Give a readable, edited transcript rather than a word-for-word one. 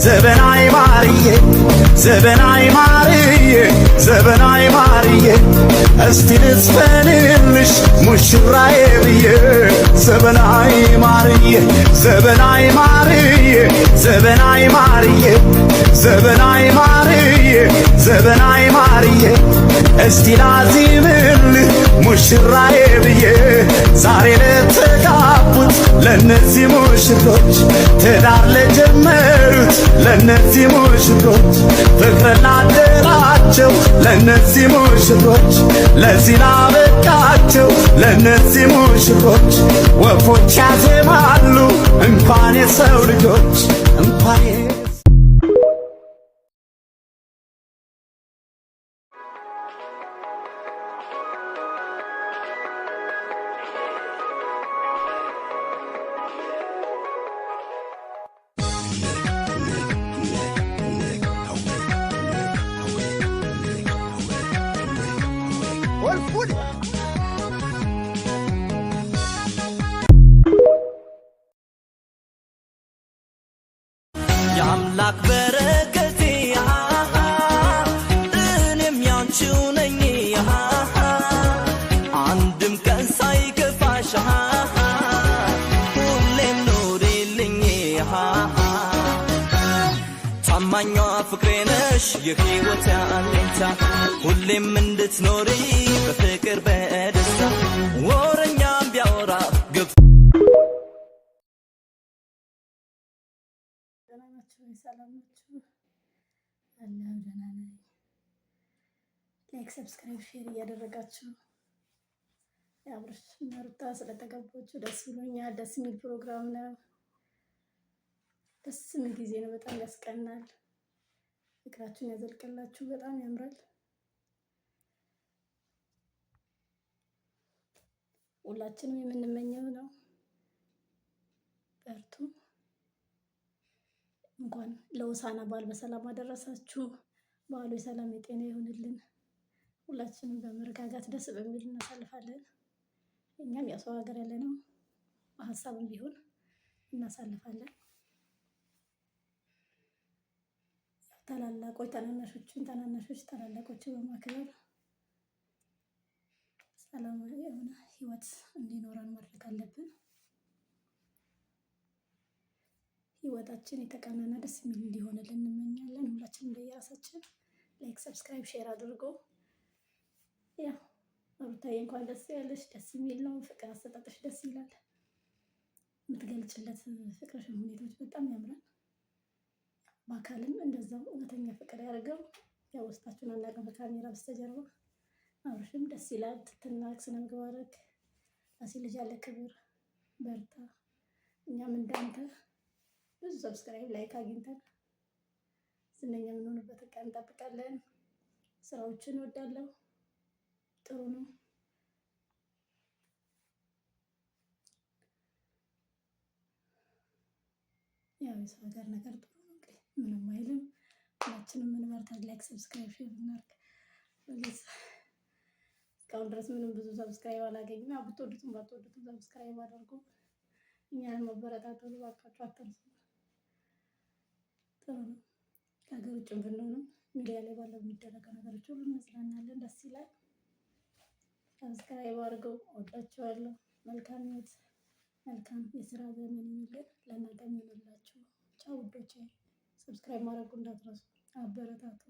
ዘበናይ ማርዬ ዘበናይ ማርዬ ዘበናይ ማርዬ እስቲ ልዝፈንልሽ ሙሽራዬ ብዬ ዘበናይ ማርዬ ዘበናይ ማርዬ ዘበናይ ማርዬ ዘበናይ ማርዬ ዘበናይ ማርዬ እስቲ ላዚምልህ ሙሽራዬ ብዬ ዛሬ ለተጋቡት ለነዚህ ሙሽሮች ትዳር ለጀመሩት ለነዚህ ሙሽሮች ፍቅር ላደራቸው ለነዚህ ሙሽሮች ለዚህ ላበቃቸው ለነዚህ ሙሽሮች ወፎች ያዜማሉ እንኳን የሰው ልጆች እንኳን የአምላክ በረከቴ እኔም ያንቺው ነኝ አንድም ቀን ሳይከፋሽ ሁሌም ኑሪልኝ ታማኟ ፍቅሬ ነሽ የሕይወቴ አለኝታ ሁሌም እንድትኖሪ በፍቅር በደስታ ወረኛም ቢያወራ ሰላም ናችሁ? አላህ ደህና ነኝ። ላይክ ሰብስክራይብ ሼር እያደረጋችሁ አብርሽ እና ሩታ ስለተጋባችሁ ደስ ብሎኛል። ደስ የሚል ፕሮግራም ነው። ደስ የሚል ጊዜ ነው። በጣም ያስቀናል። ፍቅራችሁን ያዘልቅላችሁ። በጣም ያምራል። ሁላችንም የምንመኘው ነው። በርቱ። እንኳን ለሆሳዕና በዓል በሰላም አደረሳችሁ። በዓሉ የሰላም የጤና ይሁንልን። ሁላችንም በመረጋጋት ደስ በሚል እናሳልፋለን። እኛም ያው ሰው ሀገር ያለ ነው በሀሳብም ቢሆን እናሳልፋለን። ታላላቆች ታናናሾች ታላላቆችን በማክበር ሰላማዊ የሆነ ህይወት እንዲኖረን ማድረግ አለብን። ህይወታችን የተቃናና ደስ የሚል እንዲሆንልን እንመኛለን። ሁላችንም በየራሳችን ላይክ ሰብስክራይብ ሼር አድርጎ ያው ሩታዬ እንኳን ደስ ያለሽ። ደስ የሚል ነው። ፍቅር አሰጣጥሽ ደስ ይላል። የምትገልጭለት ፍቅርሽን ሁኔታዎች በጣም ያምራል። በአካልም እንደዛው እውነተኛ ፍቅር ያደርገው። ያው ውስጣችሁን አናውቅም በካሜራ በስተጀርባ። አብርሽም ደስ ይላል። ትትናክ ስነ ምግባርክ ለሴት ልጅ ያለ ክብር በርታ። እኛም እንዳንተ ብዙ ሰብስክራይብ ላይክ አግኝተን ዝነኛ የምንሆንበት ቀን እንጠብቃለን። ስራዎችን እወዳለሁ። ጥሩ ነው። ያው የሰው ሀገር ነገር ጥሩ ነው። እንግዲህ ምንም አይልም። ሁላችንም ምንበርታ። ላይክ ሰብስክራይብ ሼር እናድርግ። እስካሁን ድረስ ምንም ብዙ ሰብስክራይብ አላገኝም። ያው ብትወዱትም ባትወዱትም ሰብስክራይብ አድርጉ። እኛን መበረታቱ ባካችሁ አትርሱ። ጥሩ ነው። ከሀገር ውጭም ብንሆንም ሚዲያ ላይ ባለው የሚደረገው ነገሮች ሁሉ እንጽናናለን። ደስ ይላል። ሰብስክራይብ አድርገው። እወዳችኋለሁ። መልካም ሕይወት መልካም የስራ ዘመን ይሁንልን። ለእናንተ የሚሆንላችሁ ቻው ውዶቼ። ሰብስክራይብ ማድረጉ እንዳትረሱ። አበረታቱ።